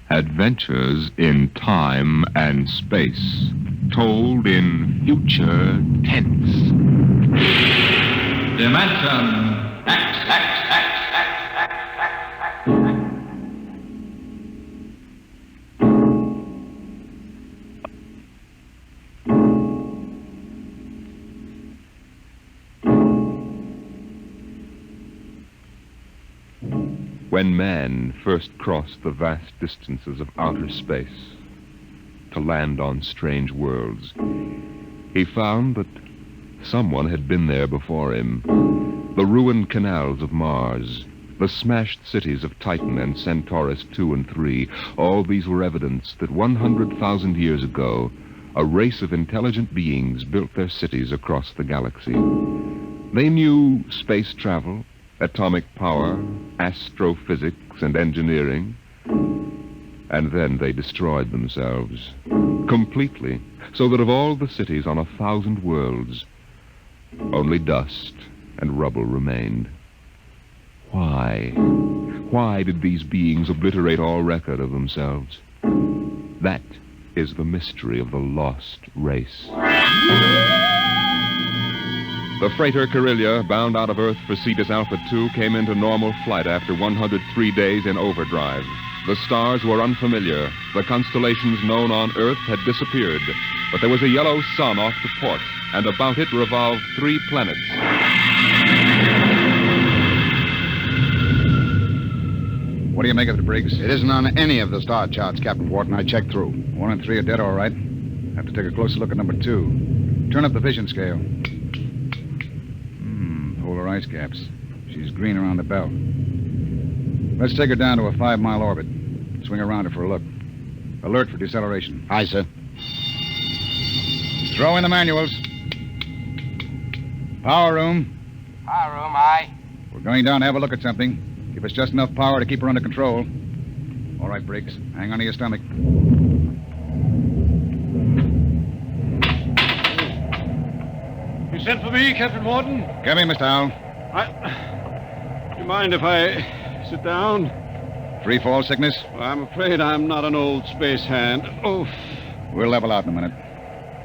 Adventures in time and space, told in future tense. Dimension X. When man first crossed the vast distances of outer space to land on strange worlds, he found that someone had been there before him. The ruined canals of Mars, the smashed cities of Titan and Centaurus II and III, all these were evidence that 100,000 years ago, a race of intelligent beings built their cities across the galaxy. They knew space travel, atomic power, astrophysics, and engineering. And then they destroyed themselves completely, so that of all the cities on 1,000 worlds, only dust and rubble remained. Why? Why did these beings obliterate all record of themselves? That is the mystery of the lost race. The freighter Carillia, bound out of Earth for Cetus Alpha 2, came into normal flight after 103 days in overdrive. The stars were unfamiliar. The constellations known on Earth had disappeared. But there was a yellow sun off to port, and about it revolved 3 planets. What do you make of it, Briggs? It isn't on any of the star charts, Captain Wharton. I checked through. 1 and 3 are dead, all right. Have to take a closer look at number 2. Turn up the vision scale. Polar ice caps. She's green around the belt. Let's take her down to a 5-mile orbit. Swing around her for a look. Alert for deceleration. Aye, sir. Throw in the manuals. Power room. Power room, aye. We're going down to have a look at something. Give us just enough power to keep her under control. All right, Briggs. Hang on to your stomach. You sent for me, Captain Wharton? Come in, Mr. Howell. Do you mind if I sit down? Free fall sickness? Well, I'm afraid I'm not an old space hand. Oh. We'll level out in a minute.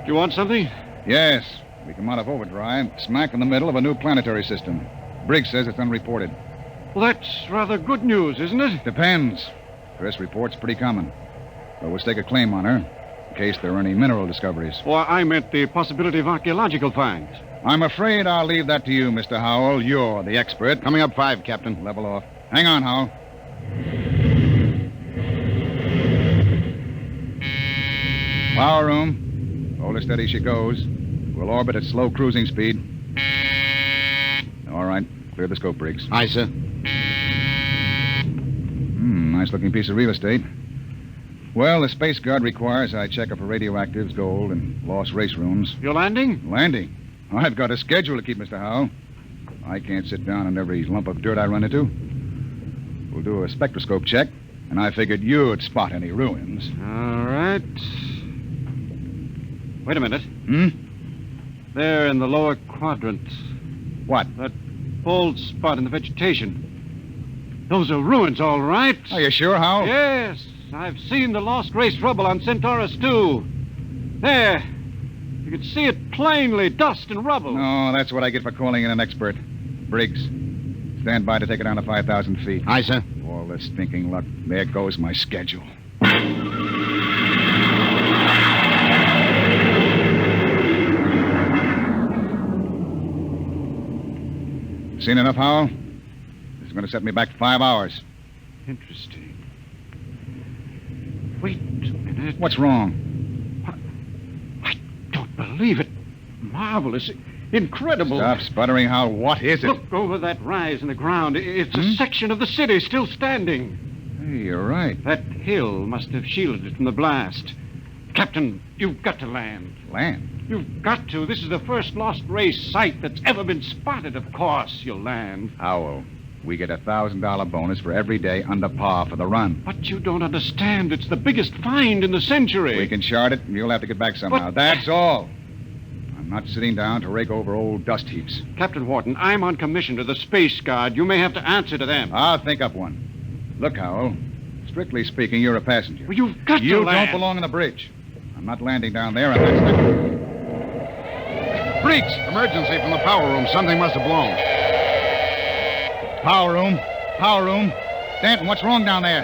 Do you want something? Yes. We come out of overdrive, smack in the middle of a new planetary system. Briggs says it's unreported. Well, that's rather good news, isn't it? Depends. First report's pretty common. But we'll stake a claim on her, in case there are any mineral discoveries. Well, I meant the possibility of archaeological finds. I'm afraid I'll leave that to you, Mr. Howell. You're the expert. Coming up 5, Captain. Level off. Hang on, Howell. Power room. Hold her steady as she goes. We'll orbit at slow cruising speed. All right. Clear the scope, Briggs. Aye, sir. Nice-looking piece of real estate. Well, the Space Guard requires I check up for radioactives, gold, and lost race rooms. You're landing? Landing? I've got a schedule to keep, Mr. Howell. I can't sit down on every lump of dirt I run into. We'll do a spectroscope check, and I figured you'd spot any ruins. All right. Wait a minute. There in the lower quadrant. What? That bald spot in the vegetation. Those are ruins, all right. Are you sure, Howell? Yes. I've seen the lost race rubble on Centaurus II. There. You can see it plainly, dust and rubble. No, that's what I get for calling in an expert. Briggs, stand by to take it down to 5,000 feet. Aye, sir. All this stinking luck. There goes my schedule. Seen enough, Howell? This is going to set me back 5 hours. Interesting. Wait a minute. What's wrong? I don't believe it. Marvelous. Incredible. Stop sputtering, Howell. What is it? Look over that rise in the ground. It's a section of the city still standing. Hey, you're right. That hill must have shielded it from the blast. Captain, you've got to land. Land? You've got to. This is the first lost race site that's ever been spotted. Of course you'll land. Howell, we get a $1,000 bonus for every day under par for the run. But you don't understand. It's the biggest find in the century. We can chart it, and you'll have to get back somehow. But... That's all. I'm not sitting down to rake over old dust heaps. Captain Wharton, I'm on commission to the Space Guard. You may have to answer to them. I'll think up one. Look, Howell, Strictly speaking, you're a passenger. Well, you've got You to land. don't belong on the bridge. I'm not landing down there, and that's the... Briggs! Emergency from the power room. Something must have blown. Power room. Power room. Danton, what's wrong down there?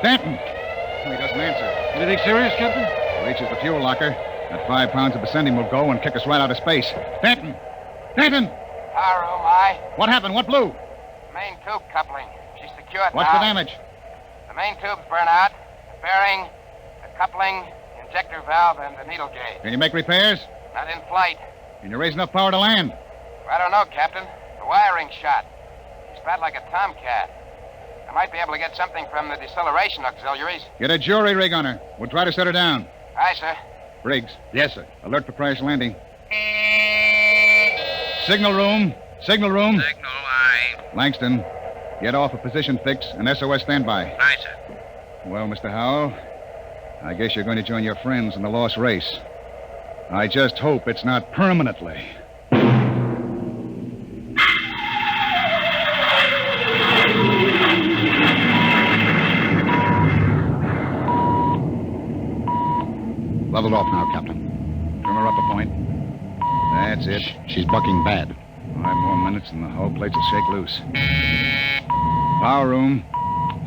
Danton! Oh, he doesn't answer. Anything serious, Captain? Reaches the fuel locker. That 5 pounds of bessendium will go and kick us right out of space. Danton! Danton! Power room, aye. What happened? What blew? Main tube coupling. She's secured What's now. the damage? The main tube's burnt out. The bearing, the coupling, the injector valve, and the needle gauge. Can you make repairs? Not in flight. Can you raise enough power to land? I don't know, Captain. The wiring's shot. She's fat like a tomcat. I might be able to get something from the deceleration auxiliaries. Get a jury rig on her. We'll try to set her down. Aye, sir. Briggs, Yes, sir. alert for crash landing. Signal room. Signal room. Signal, aye. Langston, get off a position fix and SOS standby. Aye, sir. Well, Mr. Howell, I guess you're going to join your friends in the lost race. I just hope it's not permanently. Leveled off now, Captain. Trim her up a point. That's it. She's bucking bad. 5 more minutes and the hull plates will shake loose. Power room.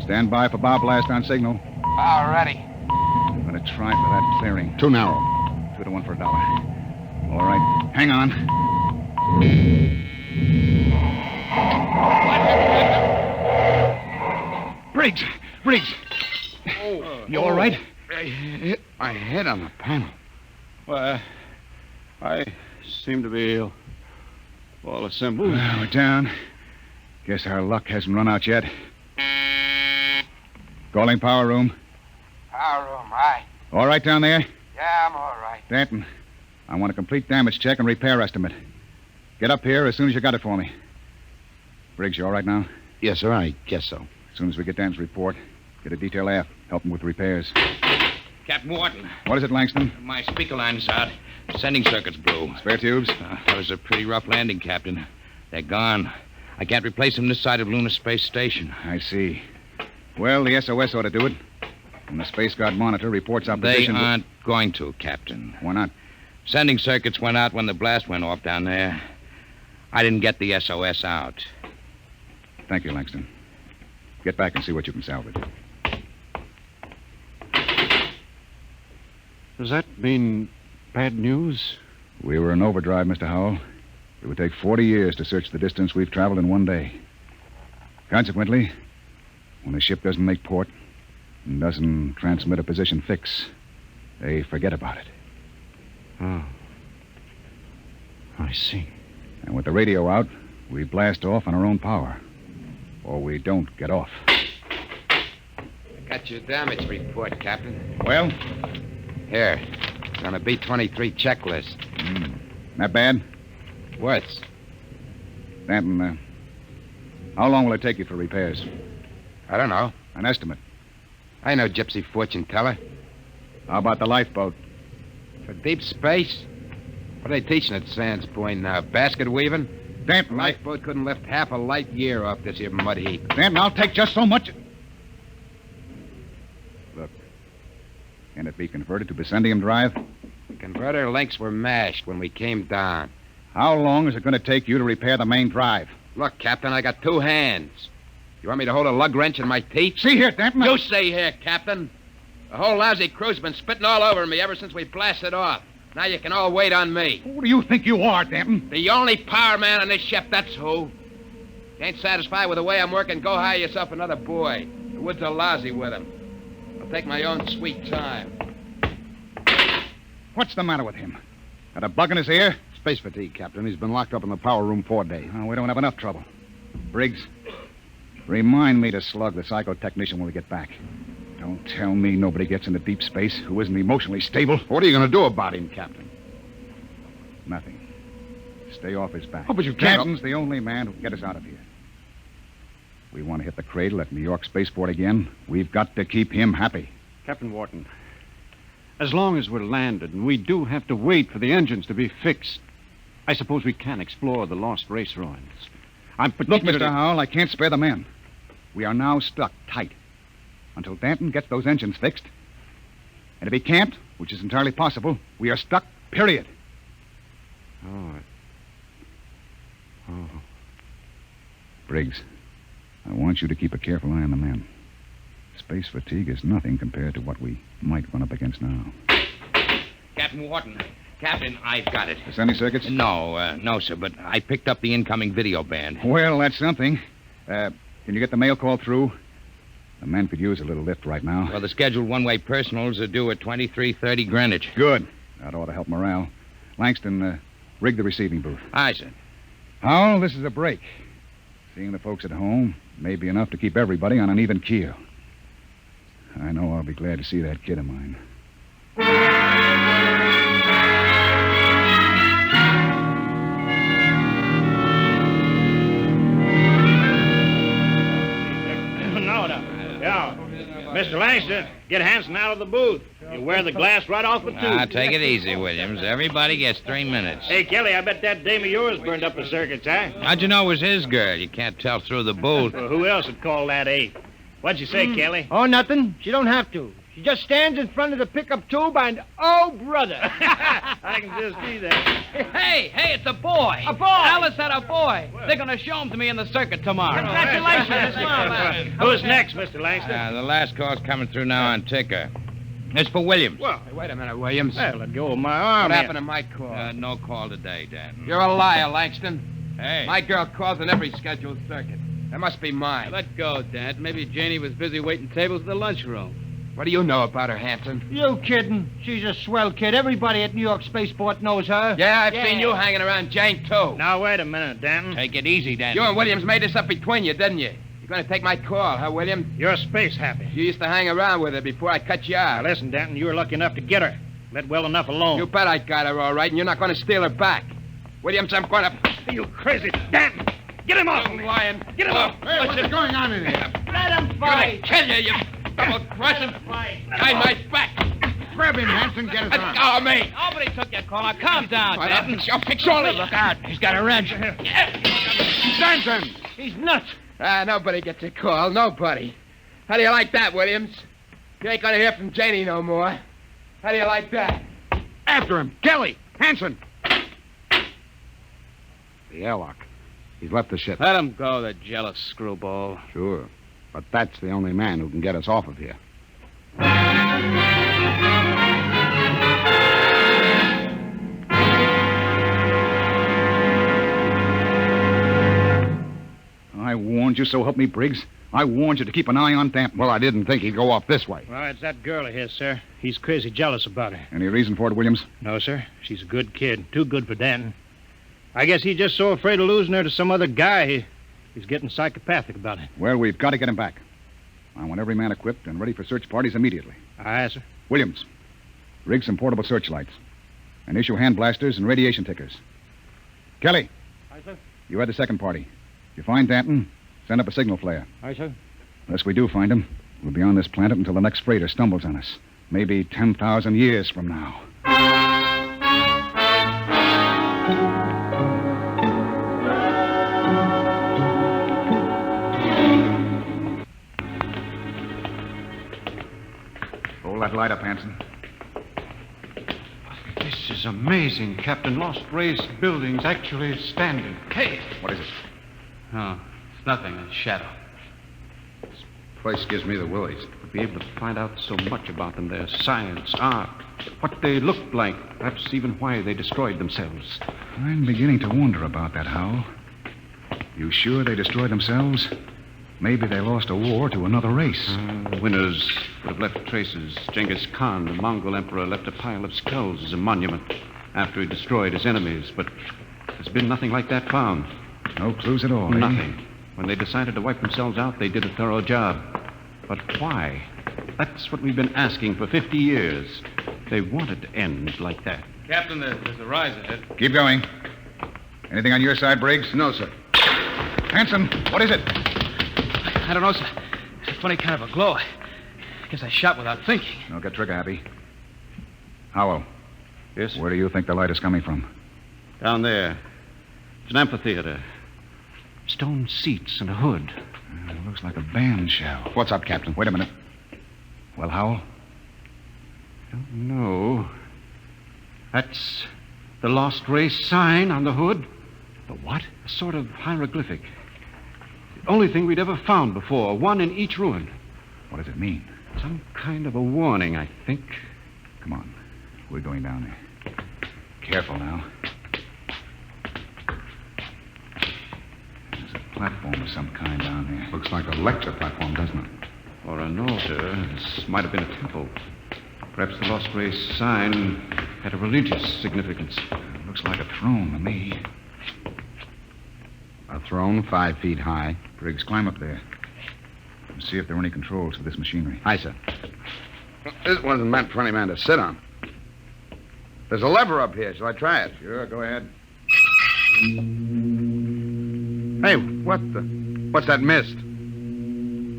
Stand by for bow blast on signal. Power ready. I'm going to try for that clearing. Too narrow. 2 to 1 for $1. All right. Hang on. Briggs! Briggs! You all right? I hit my head on the panel. Well, I seem to be all assembled. Well, we're down. Guess our luck hasn't run out yet. Calling power room. Power room, aye. All right down there? Yeah, I'm all right. Danton, I want a complete damage check and repair estimate. Get up here as soon as you got it for me. Briggs, you all right now? Yes, sir. I guess so. As soon as we get Dan's report, get a detail aft. Help him with repairs. Captain Wharton, What is it, Langston? my speaker line's out. Sending circuits blew. Spare tubes? That was a pretty rough landing, Captain. They're gone. I can't replace them this side of Lunar Space Station. I see. Well, the SOS ought to do it. And the Space Guard monitor reports our They position. aren't going to, Captain. Why not? Sending circuits went out when the blast went off down there. I didn't get the SOS out. Thank you, Langston. Get back and see what you can salvage. Does that mean bad news? We were in overdrive, Mr. Howell. It would take 40 years to search the distance we've traveled in one day. Consequently, when a ship doesn't make port and doesn't transmit a position fix, they forget about it. Oh. I see. And with the radio out, we blast off on our own power. Or we don't get off. I got your damage report, Captain. Well, Here. It's on a B-23 checklist. not bad. Worse. Danton, how long will it take you for repairs? I don't know. An estimate. I know gypsy fortune teller. How about the lifeboat? For deep space? What are they teaching at Sands Point now? Basket weaving? Danton, Lifeboat couldn't lift half a light year off this here mud heap. Danton, I'll take just so much. Look, can it be converted to bessendium drive? The converter links were mashed when we came down. How long is it going to take you to repair the main drive? Look, Captain, I got 2 hands. You want me to hold a lug wrench in my teeth? See here, Danton. You stay here, Captain. The whole lousy crew's been spitting all over me ever since we blasted off. Now you can all wait on me. Who do you think you are, Danton? The only power man on this ship, that's who. You ain't satisfied with the way I'm working, go hire yourself another boy. The woods are lousy with him. I'll take my own sweet time. What's the matter with him? Got a bug in his ear? Space fatigue, Captain. He's been locked up in the power room 4 days. Oh, we don't have enough trouble. Briggs, remind me to slug the psychotechnician when we get back. Don't tell me nobody gets into deep space who isn't emotionally stable. What are you going to do about him, Captain? Nothing. Stay off his back. Oh, but you can't- Danton's the only man who can get us out of here. We want to hit the cradle at New York Spaceport again. We've got to keep him happy. Captain Wharton, as long as we're landed and we do have to wait for the engines to be fixed, I suppose we can explore the lost race ruins. I'm Look, particularly... Mr. Howell, I can't spare the men. We are now stuck tight. until Danton gets those engines fixed. And if he can't, which is entirely possible, we are stuck, period. Oh. Briggs, I want you to keep a careful eye on the men. Space fatigue is nothing compared to what we might run up against now. Captain Wharton. Captain, I've got it. The sending circuits? No, sir, but I picked up the incoming video band. Well, that's something. Can you get the mail call through? The men could use a little lift right now. Well, the scheduled one-way personals are due at 23:30 Greenwich. Good. That ought to help morale. Langston, rig the receiving booth. Aye, sir. Howell, this is a break. Seeing the folks at home may be enough to keep everybody on an even keel. I know I'll be glad to see that kid of mine. Yeah. Mr. Leinster, get Hanson out of the booth. You wear the glass right off the tube. Take it easy, Williams. Everybody gets 3 minutes. Hey, Kelly, I bet that dame of yours burned up the circuits, huh? How'd you know it was his girl? You can't tell through the booth. Well, who else would call that eight? What'd you say, Kelly? Oh, nothing. She don't have to. She just stands in front of the pickup tube and, oh, brother. I can just see that. Hey, it's a boy. A boy. Alice had a boy. They're going to show him to me in the circuit tomorrow. Congratulations. Who's next, Mr. Leinster? The last call's coming through now on ticker. It's for Williams. Well, Hey, wait a minute, Williams. well, let go of my arm. What here. happened to my call? No call today, Dan. You're a liar, Langston. Hey. My girl calls on every scheduled circuit. That must be mine. Let go, Dad. Maybe Janie was busy waiting tables in the lunchroom. What do you know about her, Hanson? You kidding? She's a swell kid. Everybody at New York Spaceport knows her. Yeah, I've seen you hanging around Jane, too. Now, wait a minute, Danton. Take it easy, Dan. You and Williams made this up between you, didn't you? You're going to take my call, huh, Williams? You're space happy. You used to hang around with her before I cut you Now, out. listen, Danton, you were lucky enough to get her. Let well enough alone. You bet I got her all right, and you're not going to steal her back. Williams, I'm going to... Are you crazy? Danton! Get him off! You lying. Get him off! Hey, what's going on in here? Let him I'm fight. going to kill you, you double-crossing... Behind my back. Grab him, Hanson. Get his arm. Oh, me. Nobody took your call. Now, calm down, Dad. I'll fix all of it. Look out. He's got a wrench. Danton! He's nuts. Nobody gets a call. Nobody. How do you like that, Williams? You ain't going to hear from Janie no more. How do you like that? After him. Kelly! Hanson! The airlock. He's left the ship. Let him go, the jealous screwball. Sure. But that's the only man who can get us off of here. I warned you, so help me, Briggs. I warned you to keep an eye on Danton. Well, I didn't think he'd go off this way. Well, it's that girl of his, sir. He's crazy jealous about her. Any reason for it, Williams? No, sir. She's a good kid. Too good for Danton. I guess he's just so afraid of losing her to some other guy, he's getting psychopathic about it. Well, we've got to get him back. I want every man equipped and ready for search parties immediately. Aye, sir. Williams, rig some portable searchlights and issue hand blasters and radiation tickers. Kelly. Aye, sir. You had the second party. If you find Danton, send up a signal flare. Aye, sir. Unless we do find him, we'll be on this planet until the next freighter stumbles on us. Maybe 10,000 years from now. Hold that light up, Hanson. This is amazing, Captain. Lost Race buildings actually standing. Hey. What is it? Oh, it's nothing. A shadow. Place gives me the willies. To be able to find out so much about them, their science, art, what they looked like, perhaps even why they destroyed themselves. I'm beginning to wonder about that, Hal. You sure they destroyed themselves? Maybe they lost a war to another race. The winners would have left traces. Genghis Khan, the Mongol emperor, left a pile of skulls as a monument after he destroyed his enemies. But there's been nothing like that found. No clues at all, eh? Nothing. When they decided to wipe themselves out, they did a thorough job. But why? That's what we've been asking for 50 years. They wanted to end like that. Captain, there's a rise ahead. Keep going. Anything on your side, Briggs? No, sir. Hanson, what is it? I don't know, sir. It's a funny kind of a glow. I guess I shot without thinking. Don't get trigger happy. Howell, Yes? where do you think the light is coming from? Down there. It's an amphitheater. Stone seats and a hood. It looks like a band shell. What's up, Captain? Wait a minute. Well, Howell? No. That's the lost race sign on the hood. The what? A sort of hieroglyphic. The only thing we'd ever found before, one in each ruin. What does it mean? Some kind of a warning, I think. Come on. We're going down there. Careful now. There's a platform of some kind down there. Looks like a lecture platform, doesn't it? Or an altar. This might have been a temple. Perhaps the lost race sign had a religious significance. Looks like a throne to me. A throne 5 feet high. Briggs, climb up there. And see if there are any controls for this machinery. Aye, sir. This wasn't meant for any man to sit on. There's a lever up here. Shall I try it? Sure, go ahead. Hey, what's that mist?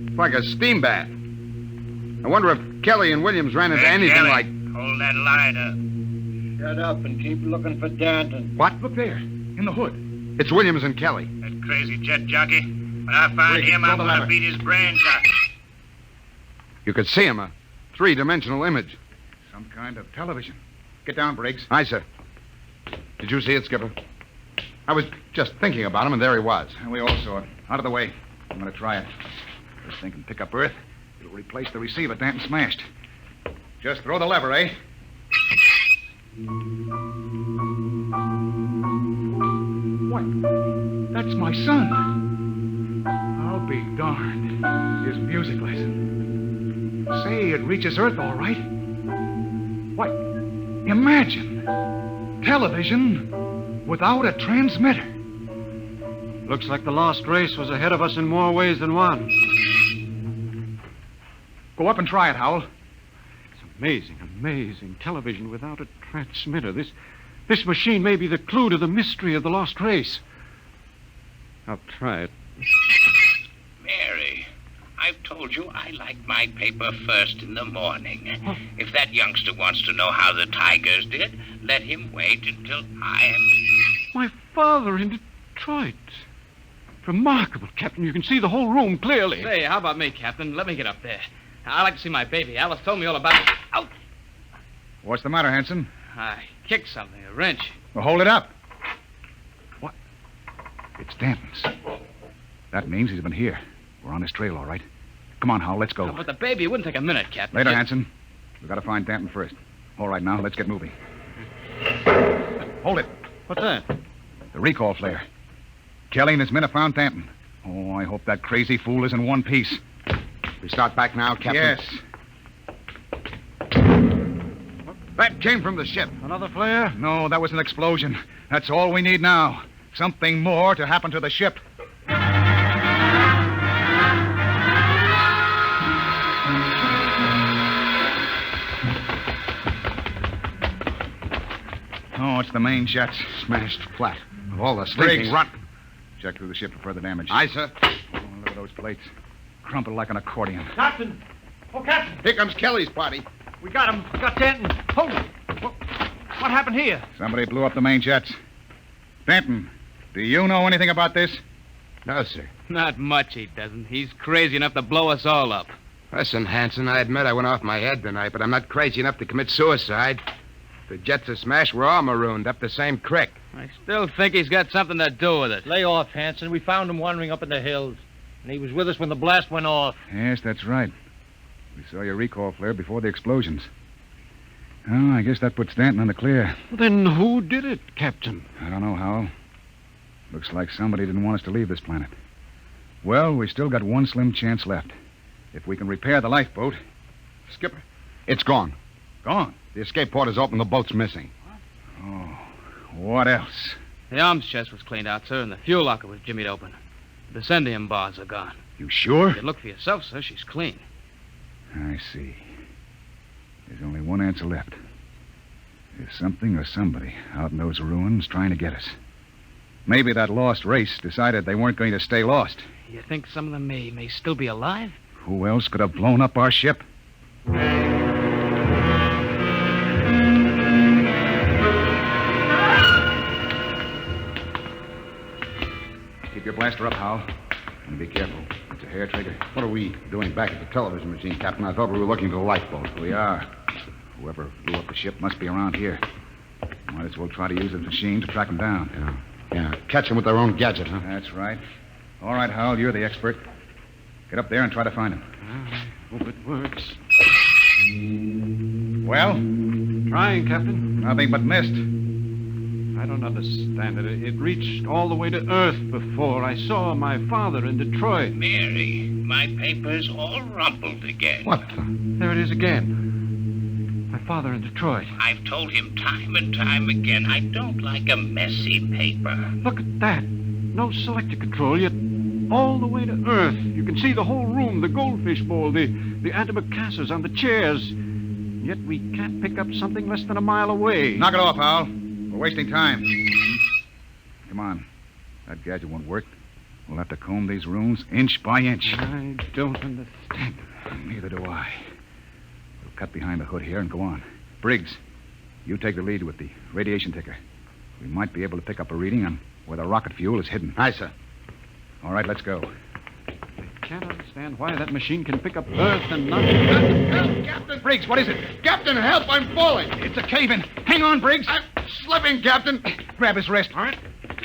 It's like a steam bath. I wonder if Kelly and Williams ran into anything Kelly, like... hold that light up. Shut up and keep looking for Danton. What? Look there, in the hood. It's Williams and Kelly. That crazy jet jockey. When I find Briggs, him, I'm pull the going to lever. beat his brains out. You could see him, a 3-dimensional image. Some kind of television. Get down, Briggs. Aye, sir. Did you see it, Skipper? I was just thinking about him, and there he was. And we all saw it. Out of the way. I'm going to try it. This thing can pick up Earth. It'll replace the receiver Danton smashed. Just throw the lever, eh? What? That's my son. I'll be darned. His music lesson. Say, it reaches Earth all right. What? Imagine. Television without a transmitter. Looks like the lost race was ahead of us in more ways than one. Go up and try it, Howell. It's amazing, amazing. Television without a transmitter. This machine may be the clue to the mystery of the lost race. I'll try it. Mary, I've told you I like my paper first in the morning. If that youngster wants to know how the Tigers did, let him wait until I am... My father in Detroit. Remarkable, Captain. You can see the whole room clearly. Say, how about me, Captain? Let me get up there. I'd like to see my baby. Alice told me all about it. Ouch! What's the matter, Hanson? I kicked something, a wrench. Well, hold it up. What? It's Danton's. That means he's been here. We're on his trail, all right. Come on, Howell, let's go. Oh, but the baby, it wouldn't take a minute, Captain. Later, Just- Hanson. We've got to find Danton first. All right, now, let's get moving. Hold it. What's that? The recall flare. Kelly and his men have found Danton. Oh, I hope that crazy fool is in one piece. We start back now, Captain? Yes. That came from the ship. Another flare? No, that was an explosion. That's all we need now. Something more to happen to the ship. Oh, it's the main jets. Smashed flat. Of all the Briggs. stinking rot. Check through the ship for further damage. Aye, sir. Oh, look at those plates. Crumpled like an accordion. Captain! Oh, Captain! Here comes Kelly's party. We got him. We got Danton. Hold it. What happened here? Somebody blew up the main jets. Danton, do you know anything about this? No, sir. Not much, he doesn't. He's crazy enough to blow us all up. Listen, Hanson, I admit I went off my head tonight, but I'm not crazy enough to commit suicide. If the jets are smashed, we're all marooned up the same creek. I still think he's got something to do with it. Lay off, Hanson. We found him wandering up in the hills. And he was with us when the blast went off. Yes, that's right. We saw your recall flare before the explosions. Oh, I guess that puts Danton in the clear. Then who did it, Captain? I don't know, Howell. Looks like somebody didn't want us to leave this planet. Well, we still got one slim chance left. If we can repair the lifeboat. Skipper, it's gone. Gone. The escape port is open. The boat's missing. Oh, what else? The arms chest was cleaned out, sir, and the fuel locker was jimmied open. The descendium bars are gone. You sure? You can look for yourself, sir. She's clean. I see. There's only one answer left. There's something or somebody out in those ruins trying to get us. Maybe that lost race decided they weren't going to stay lost. You think some of them may still be alive? Who else could have blown up our ship? Keep your blaster up, Hal. And be careful. It's Just a hair trigger. What are we doing back at the television machine, Captain? I thought we were looking for the lifeboat. We are. Whoever blew up the ship must be around here. Might as well try to use the machine to track them down. Yeah. Catch them with their own gadget, huh? That's right. All right, Howell, you're the expert. Get up there and try to find him. I hope it works. Well? Trying, Captain. Nothing but mist. I don't understand it. It reached all the way to Earth before. I saw my father in Detroit. Mary, my paper's all rumpled again. What? There it is again. My father in Detroit. I've told him time and time again I don't like a messy paper. Look at that. No selector control, yet all the way to Earth. You can see the whole room, the goldfish bowl, the antimacassars on the chairs. Yet we can't pick up something less than a mile away. Knock it off, Howell. We're wasting time. Come on. That gadget won't work. We'll have to comb these rooms inch by inch. I don't understand. Neither do I. We'll cut behind the hood here and go on. Briggs, you take the lead with the radiation ticker. We might be able to pick up a reading on where the rocket fuel is hidden. Aye, sir. All right, let's go. I can't understand why that machine can pick up Earth and not... Help, Captain! Briggs, what is it? Captain, help! I'm falling! It's a cave-in. Hang on, Briggs. I'm slipping, Captain. Grab his wrist. All right.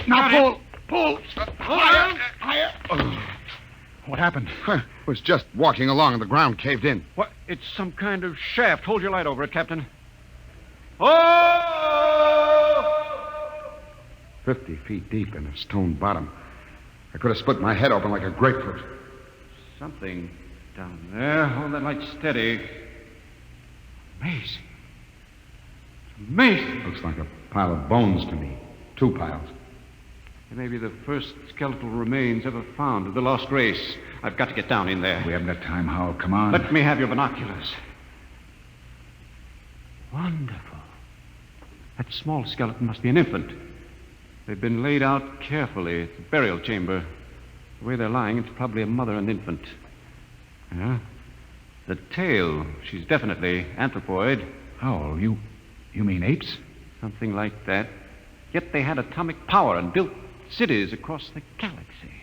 Now pull. Pull. Higher! Higher! Oh. What happened? I was just walking along and the ground caved in. What? It's some kind of shaft. Hold your light over it, Captain. Oh! 50 feet deep in a stone bottom. I could have split my head open like a grapefruit. Something down there. Hold that light steady. Amazing. Amazing. Looks like a pile of bones to me. 2 piles. They may be the first skeletal remains ever found of the lost race. I've got to get down in there. We haven't got time, Howell. Come on. Let me have your binoculars. Wonderful. That small skeleton must be an infant. They've been laid out carefully. It's a burial chamber. The way they're lying, it's probably a mother and infant. Yeah. The tail, she's definitely anthropoid. Howell, you mean apes? Something like that. Yet they had atomic power and built cities across the galaxy.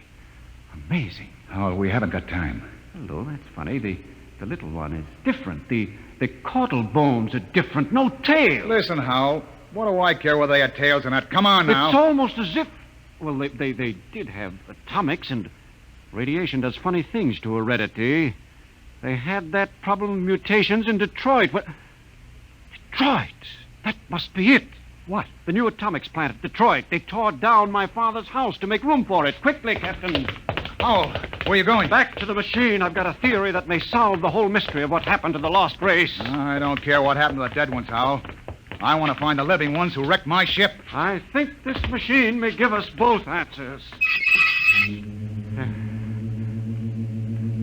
Amazing. Howell, we haven't got time. Hello, that's funny. The little one is different. The caudal bones are different. No tail. Listen, Howell. What do I care whether they had tails or not? Come on now. It's almost as if... Well, they did have atomics, and radiation does funny things to heredity. They had that problem of mutations in Detroit. What? Detroit? That must be it. What? The new atomics plant at Detroit. They tore down my father's house to make room for it. Quickly, Captain. Howell, where are you going? Back to the machine. I've got a theory that may solve the whole mystery of what happened to the lost race. I don't care what happened to the dead ones, Howell. I want to find the living ones who wrecked my ship. I think this machine may give us both answers.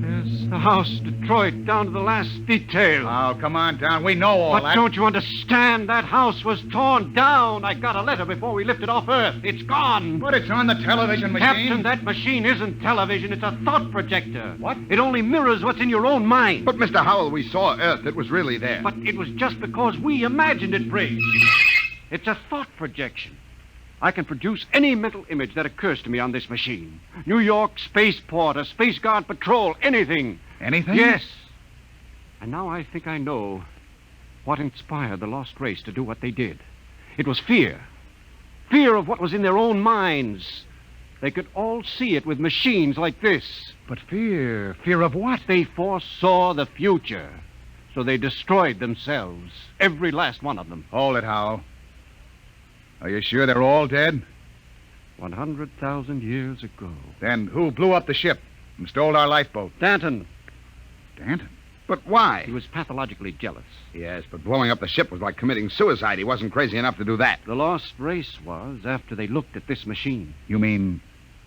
There's the house, Detroit, down to the last detail. Oh, come on down. We know all but that. Don't you understand? That house was torn down. I got a letter before we lifted off Earth. It's gone. But it's on the television machine. Captain, that machine isn't television. It's a thought projector. What? It only mirrors what's in your own mind. But, Mr. Howell, we saw Earth. It was really there. But it was just because we imagined it, Briggs. It's a thought projection. I can produce any mental image that occurs to me on this machine. New York spaceport, a Space Guard patrol, anything. Anything? Yes. And now I think I know what inspired the lost race to do what they did. It was fear. Fear of what was in their own minds. They could all see it with machines like this. But fear? Fear of what? They foresaw the future. So they destroyed themselves. Every last one of them. Hold it, Howell. Are you sure they're all dead? 100,000 years ago. Then who blew up the ship and stole our lifeboat? Danton. Danton? But why? He was pathologically jealous. Yes, but blowing up the ship was like committing suicide. He wasn't crazy enough to do that. The lost race was after they looked at this machine. You mean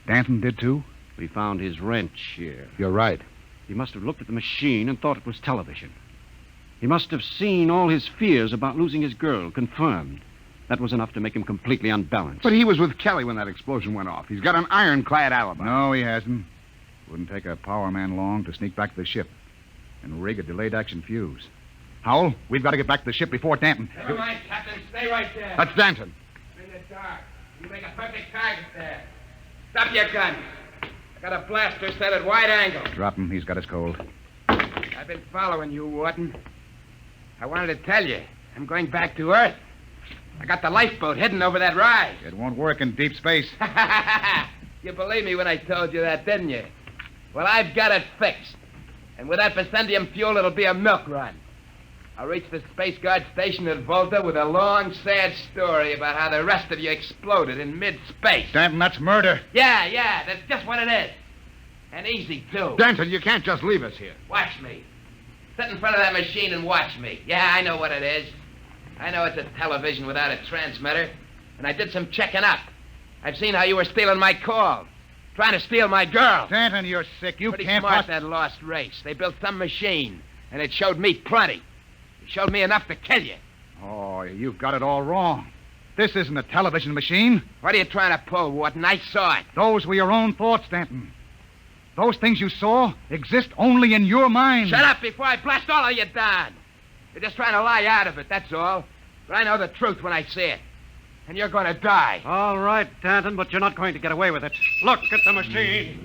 Danton did too? We found his wrench here. You're right. He must have looked at the machine and thought it was television. He must have seen all his fears about losing his girl confirmed. That was enough to make him completely unbalanced. But he was with Kelly when that explosion went off. He's got an ironclad alibi. No, he hasn't. Wouldn't take a power man long to sneak back to the ship and rig a delayed action fuse. Howell, we've got to get back to the ship before Danton. Never mind, Captain. Stay right there. That's Danton. I'm in the dark. You make a perfect target there. Stop your guns. I Got a blaster set at wide angle. Drop him. He's got his cold. I've been following you, Wharton. I wanted to tell you, I'm going back to Earth. I got the lifeboat hidden over that rise. It won't work in deep space. You believed me when I told you that, didn't you? Well, I've got it fixed. And with that Vicendium fuel, it'll be a milk run. I'll reach the Space Guard station at Volta with a long, sad story about how the rest of you exploded in mid-space. Danton, that's murder. Yeah, that's just what it is. And easy, too. Danton, you can't just leave us here. Watch me. Sit in front of that machine and watch me. Yeah, I know what it is. I know it's a television without a transmitter. And I did some checking up. I've seen how you were stealing my calls. Trying to steal my girl. Danton, you're sick. You Pretty can't... smart, that lost race. They built some machine, and it showed me plenty. It showed me enough to kill you. Oh, you've got it all wrong. This isn't a television machine. What are you trying to pull, Wharton? I saw it. Those were your own thoughts, Danton. Those things you saw exist only in your mind. Shut up before I blast all of you down. You're just trying to lie out of it, that's all. But I know the truth when I see it. And you're going to die. All right, Danton, but you're not going to get away with it. Look at the machine.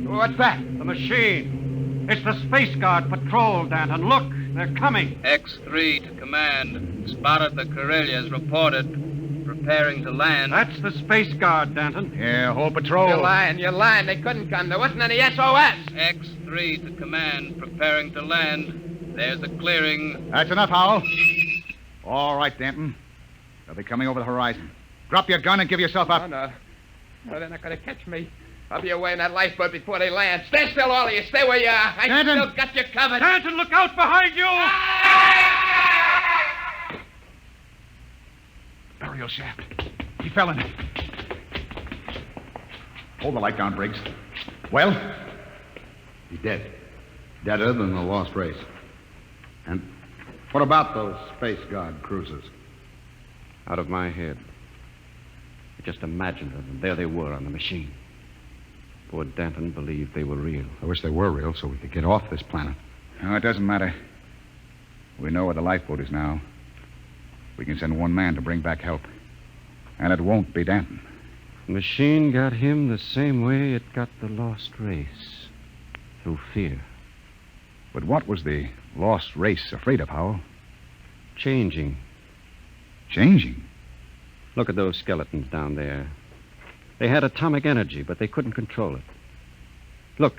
What's that? The machine. It's the Space Guard patrol, Danton. Look, they're coming. X3 to command. Spotted the Corellias. Reported. Preparing to land. That's the Space Guard, Danton. Yeah, whole patrol. You're lying. They couldn't come. There wasn't any SOS. X3 to command. Preparing to land. There's the clearing. That's enough, Howell. All right, Danton. They'll be coming over the horizon. Drop your gun and give yourself up. Oh, no. No, they're not going to catch me. I'll be away in that lifeboat before they land. Stay still, all of you. Stay where you are. I still got you covered. Danton, look out behind you! Burial shaft. He fell in it. Hold the light down, Briggs. Well? He's dead. Deader than the lost race. And what about those Space Guard cruisers? Out of my head. I just imagined them, and there they were on the machine. Poor Danton believed they were real. I wish they were real so we could get off this planet. No, it doesn't matter. We know where the lifeboat is now. We can send one man to bring back help. And it won't be Danton. The machine got him the same way it got the lost race. Through fear. But what was the lost race afraid of, Howell? Changing. Changing? Look at those skeletons down there. They had atomic energy, but they couldn't control it. Look,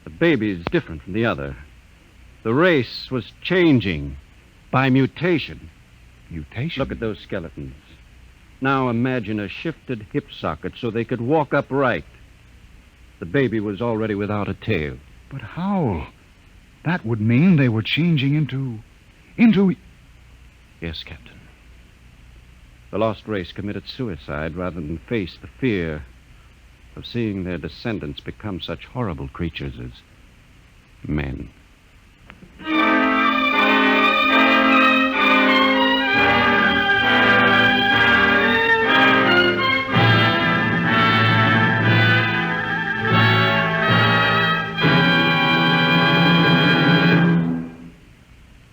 the baby is different from the other. The race was changing by mutation. Mutation? Look at those skeletons. Now imagine a shifted hip socket so they could walk upright. The baby was already without a tail. But Howell, that would mean they were changing into... Yes, Captain. The lost race committed suicide rather than face the fear of seeing their descendants become such horrible creatures as men.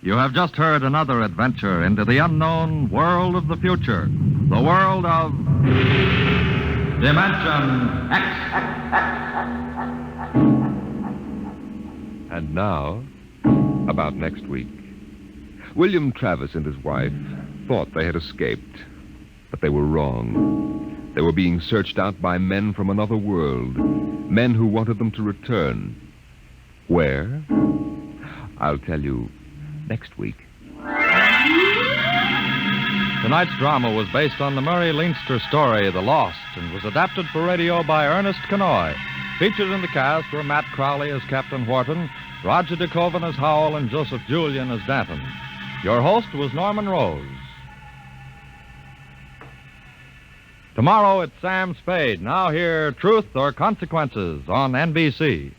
You have just heard another adventure into the unknown world of the future. The world of Dimension X. And now, about next week. William Travis and his wife thought they had escaped, but they were wrong. They were being searched out by men from another world, men who wanted them to return. Where? I'll tell you next week. Tonight's drama was based on the Murray Leinster story, The Lost, and was adapted for radio by Ernest Kenoy. Featured in the cast were Matt Crowley as Captain Wharton, Roger DeKoven as Howell, and Joseph Julian as Danton. Your host was Norman Rose. Tomorrow it's Sam Spade. Now hear Truth or Consequences on NBC.